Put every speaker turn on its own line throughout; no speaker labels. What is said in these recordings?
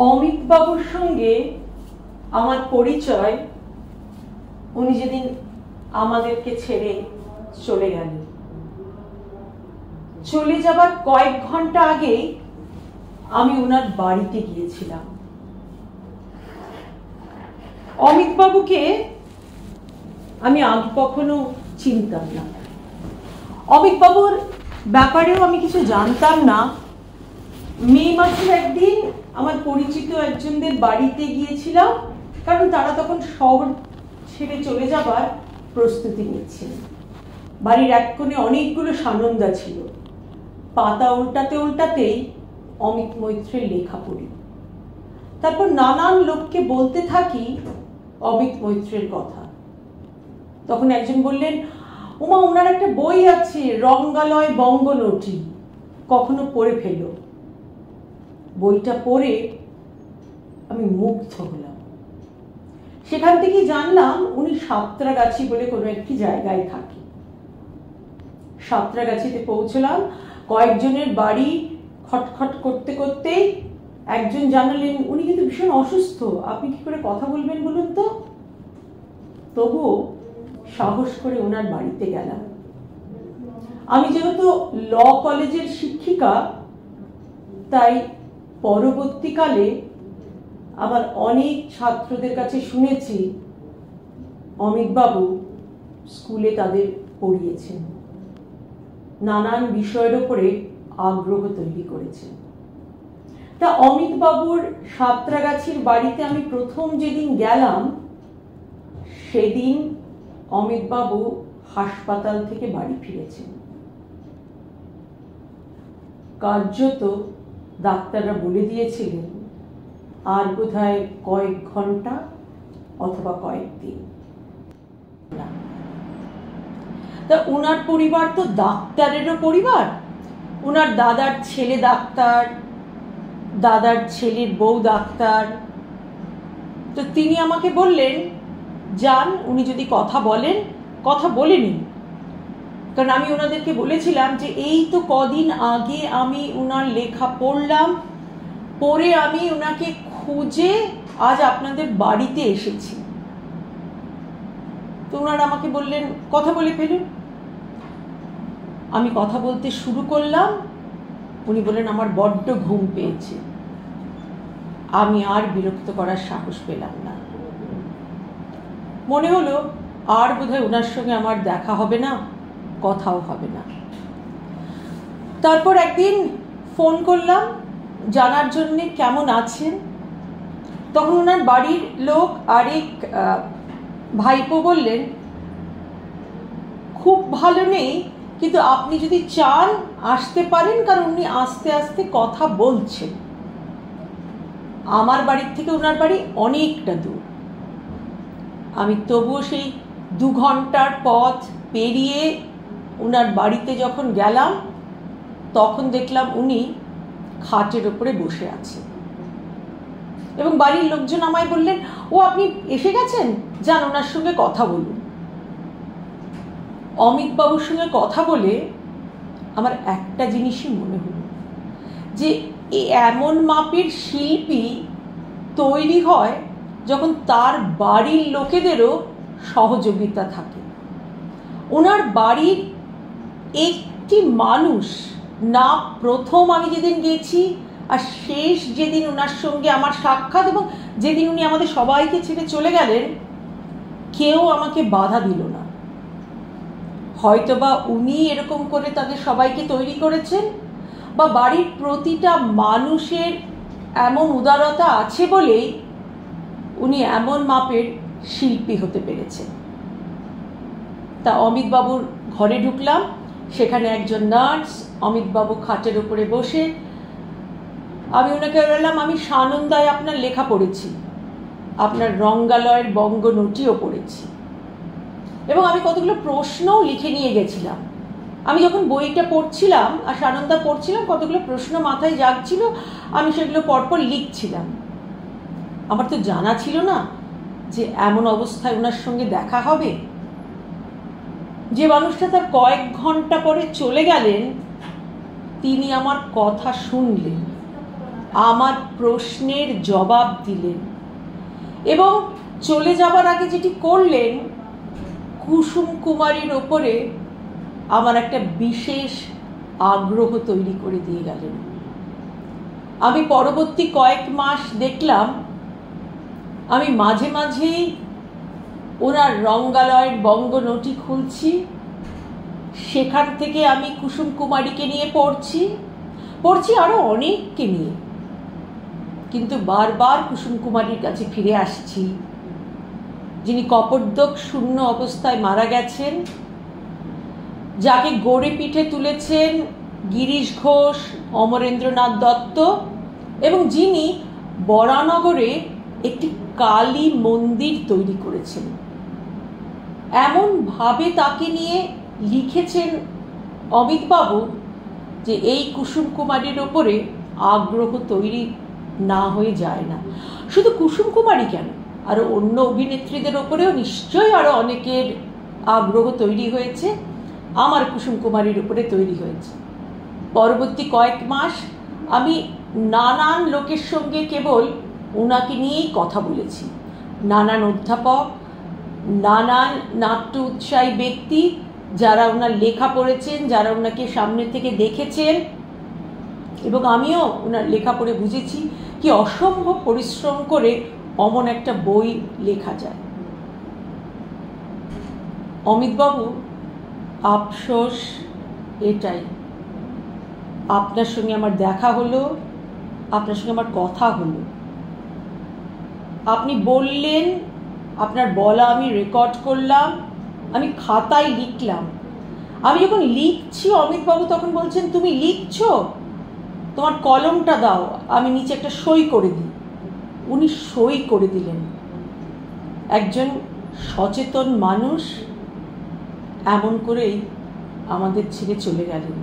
অমিত বাবুর সঙ্গে আমার পরিচয় উনি যেদিন আমাদেরকে ছেড়ে চলে গেলেন। চলে যাবার কয়েক ঘন্টা আগে আমি ওনার বাড়িতে গিয়েছিলাম। অমিত বাবুকে আমি আগে কখনো চিনতাম না, অমিত বাবুর ব্যাপারেও আমি কিছু জানতাম না। মে মাসের একদিন আমার পরিচিত একজনদের বাড়িতে গিয়েছিলাম, কারণ তারা তখন শহর ছেড়ে চলে যাবার প্রস্তুতি নিচ্ছেন। বাড়ির এক কোণে অনেকগুলো সানন্দা ছিল, পাতা উল্টাতে উল্টাতেই অমিত মৈত্রের লেখা পড়ি। তারপর নানান লোককে বলতে থাকি অমিত মৈত্রের কথা। তখন একজন বললেন, ওমা, ওনার একটা বই আছে, রঙ্গালয় বঙ্গনটি, কখনো পড়ে ফেলো। বইটা পড়ে আমি মুগ্ধ হলাম। সেখান থেকে জানলাম উনি সাঁতরাগাছি বলে কোনো একটি জায়গায় থাকে। সাঁতরাগাছিতে পৌঁছলাম, কয়েকজনের বাড়ি খটখট করতে করতে একজন জানালেন উনি কিন্তু ভীষণ অসুস্থ, আপনি কি করে কথা বলবেন বলুন তো। তবুও সাহস করে ওনার বাড়িতে গেলাম। আমি যেহেতু ল কলেজের শিক্ষিকা, তাই পরবর্তীকালে আবার অনেক ছাত্রদের কাছে শুনেছি অমিতবাবু স্কুলে তাদের পড়িয়েছেন, নানান বিষয়ের উপরে আগ্রহ তৈরি করেছেন। তা অমিতবাবুর সাঁতরাগাছির বাড়িতে আমি প্রথম যেদিন গেলাম, সেদিন অমিতবাবু হাসপাতাল থেকে বাড়ি ফিরেছেন। কার্যত ডাক্তাররা বলে দিয়েছিলেন আর বোধহয় কয়েক ঘন্টা অথবা কয়েকদিন। তা উনার পরিবার তো ডাক্তারেরও পরিবার। উনার দাদার ছেলে ডাক্তার, দাদার ছেলের বউ ডাক্তার। তো তিনি আমাকে বললেন, যান, উনি যদি কথা বলেন, কথা বলে নিন। কারণ আমি ওনাদেরকে বলেছিলাম যে এই তো কদিন আগে আমি ওনার লেখা পড়লাম, পড়ে আমি ওনাকে খুঁজে আজ আপনাদের বাড়িতে এসেছি। তো ওনারা আমাকে বললেন, কথা বলে ফেলুন। আমি কথা বলতে শুরু করলাম, উনি বললেন আমার বড্ড ঘুম পেয়েছে। আমি আর বিরক্ত করার সাহস পেলাম না। মনে হলো আর বোধহয় ওনার সঙ্গে আমার দেখা হবে না, কথাও হবে না। তারপর একদিন ফোন করলাম জানার জন্যে কেমন আছেন। তখন ওনার বাড়ির লোক আরেক ভাইপো বললেন, খুব ভালো নেই, কিন্তু আপনি যদি চান আসতে পারেন, কারণ উনি আস্তে আস্তে কথা বলছেন। আমার বাড়ির থেকে ওনার বাড়ি অনেকটা দূর। আমি তবুও সেই 2 ঘন্টার পথ পেরিয়ে ওনার বাড়িতে যখন গেলাম, তখন দেখলাম উনি খাটের ওপরে বসে আছেন। এবং বাড়ির লোকজন আমায় বললেন, ও আপনি এসে গেছেন, যান ওনার সঙ্গে কথা বলুন। অমিত বাবুর সঙ্গে কথা বলে আমার একটা জিনিসই মনে হলো, যে এমন মাপের শিল্পী তৈরি হয় যখন তার বাড়ির লোকেদেরও সহযোগিতা থাকে। ওনার বাড়ির একটি মানুষ না, প্রথম আমি যেদিন গেছি আর শেষ যেদিন ওনার সঙ্গে আমার সাক্ষাৎ, এবং যেদিন উনি আমাদের সবাইকে ছেড়ে চলে গেলেন, কেউ আমাকে বাধা দিল না। হয়তোবা উনি এরকম করে তাদের সবাইকে তৈরি করেছেন, বা বাড়ির প্রতিটা মানুষের এমন উদারতা আছে বলেই উনি এমন মাপের শিল্পী হতে পেরেছেন। তা অমিতবাবুর ঘরে ঢুকলাম, সেখানে একজন নার্স, অমিতবাবু খাটের উপরে বসে। আমি ওনাকে বললাম, আমি সানন্দায় আপনার লেখা পড়েছি, আপনার রঙ্গালয়ের বঙ্গনটিও পড়েছি, এবং আমি কতগুলো প্রশ্নও লিখে নিয়ে গেছিলাম। আমি যখন বইটা পড়ছিলাম আর সানন্দা পড়ছিলাম, কতগুলো প্রশ্ন মাথায় জাগছিল, আমি সেগুলো পরপর লিখছিলাম। আমার তো জানা ছিল না যে এমন অবস্থায় ওনার সঙ্গে দেখা হবে। যে মানুষটা তার কয়েক ঘন্টা পরে চলে গেলেন, তিনি আমার কথা শুনলেন, আমার প্রশ্নের জবাব দিলেন এবং চলে যাবার আগে যেটি করলেন, কুসুম কুমারীর ওপরে আমার একটা বিশেষ আগ্রহ তৈরি করে দিয়ে গেলেন। আমি পরবর্তী কয়েক মাস দেখলাম আমি মাঝে মাঝেই ওনার রঙ্গালয়ের বঙ্গনটি খুলছি, সেখান থেকে আমি কুসুম কুমারীকে নিয়ে পড়ছি আরো অনেককে নিয়ে, কিন্তু বারবার কুসুম কুমারীর কাছে ফিরে আসছি, যিনি কপোদ্যোগ শূন্য অবস্থায় মারা গেছেন, যাকে গড়ে পিঠে তুলেছেন গিরিশ ঘোষ, অমরেন্দ্রনাথ দত্ত, এবং যিনি বরানগরে একটি কালী মন্দির তৈরি করেছেন। এমন ভাবে তাকে নিয়ে লিখেছেন অমিতবাবু যে এই কুসুম কুমারীর ওপরে আগ্রহ তৈরি না হয়ে যায় না। শুধু কুসুম কুমারী কেন, আরো অন্য অভিনেত্রীদের ওপরেও নিশ্চয়ই আরো অনেকের আগ্রহ তৈরি হয়েছে, আমার কুসুম কুমারীর উপরে তৈরি হয়েছে। পরবর্তী কয়েক মাস আমি নানান লোকের সঙ্গে কেবল ওনাকে নিয়েই কথা বলেছি, নানান অধ্যাপক, নানান নাট্য উৎসাহী ব্যক্তি যারা ওনার লেখা পড়েছেন, যারা ওনাকে সামনে থেকে দেখেছেন, এবং আমিও ওনার লেখা পড়ে বুঝেছি কি অসম্ভব পরিশ্রম করে অমন একটা বই লেখা যায়। অমিতবাবু, আফসোস এটাই, আপনার সঙ্গে আমার দেখা হলো, আপনার সঙ্গে আমার কথা হলো, আপনি বললেন, আপনার বলা আমি রেকর্ড করলাম, আমি খাতায় লিখলাম। আমি যখন লিখছি অমিতবাবু তখন বলছেন, তুমি লিখছো, তোমার কলমটা দাও, আমি নিচে একটা সই করে দিই। উনি সই করে দিলেন। একজন সচেতন মানুষ এমন করেই আমাদের ছেড়ে চলে গেলেন।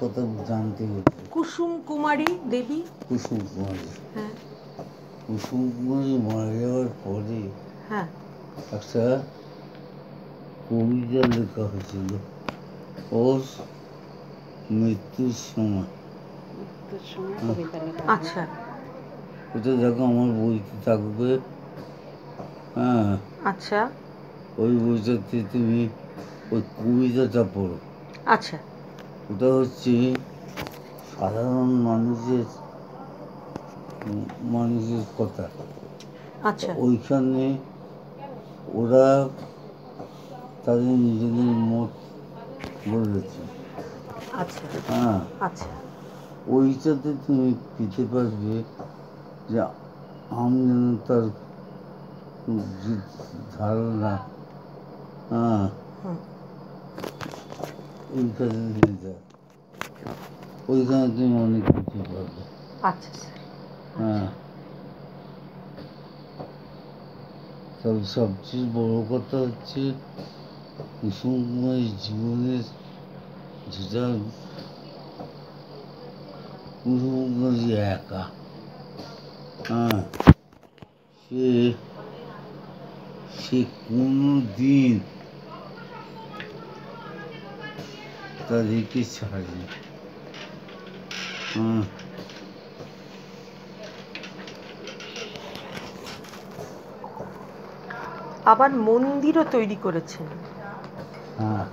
কথা জানতে হচ্ছে।
কুসুম কুমারী দেবী,
কুসুম কুমারী,
হ্যাঁ,
কুসুম কুমারী মারা যাওয়ার পরে
হ্যাঁ,
একটা কবিতা লেখা হয়েছিল ওর মৃত্যুর সময়।
আচ্ছা,
ওটা দেখো আমার বইতে থাকবে। হ্যাঁ,
আচ্ছা,
ওই বইটাতে তুমি ওই কবিতাটা পড়ো।
আচ্ছা,
ওটা হচ্ছে সাধারণ মানুষের কথা।
আচ্ছা,
ওইখানে ওরা তাদের নিজেদের মত বলেছে।
আচ্ছা,
হ্যাঁ,
আচ্ছা,
ওইটাতে তুমি পেতে পারবে যে আমজনতার যে ধারণা, হ্যাঁ, ওইখানে তুমি অনেক কিছু পাবে।
আচ্ছা,
হ্যাঁ, তবে সবচেয়ে বড় কথা হচ্ছে কুসুম কুমারীর জীবনের যেটা, কুসুম কুমারী একা। হ্যাঁ, সে কোনো দিন তাদেরকে ছাড়ে। হ্যাঁ,
আবার মন্দিরও তৈরি করেছেন।
হ্যাঁ,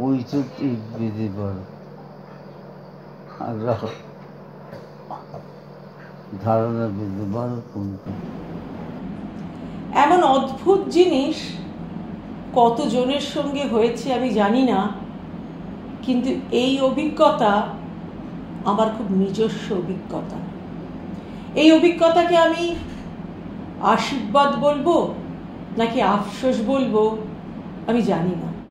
ওইটা পেতে পারো, আর ধারণা পেতে পারো কোনটা।
এমন অদ্ভুত জিনিস কতজনের সঙ্গে হয়েছে আমি জানি না, কিন্তু এই অভিজ্ঞতা আমার খুব নিজস্ব অভিজ্ঞতা। এই অভিজ্ঞতাকে আমি আশীর্বাদ বলবো নাকি আফসোস বলবো আমি জানি না।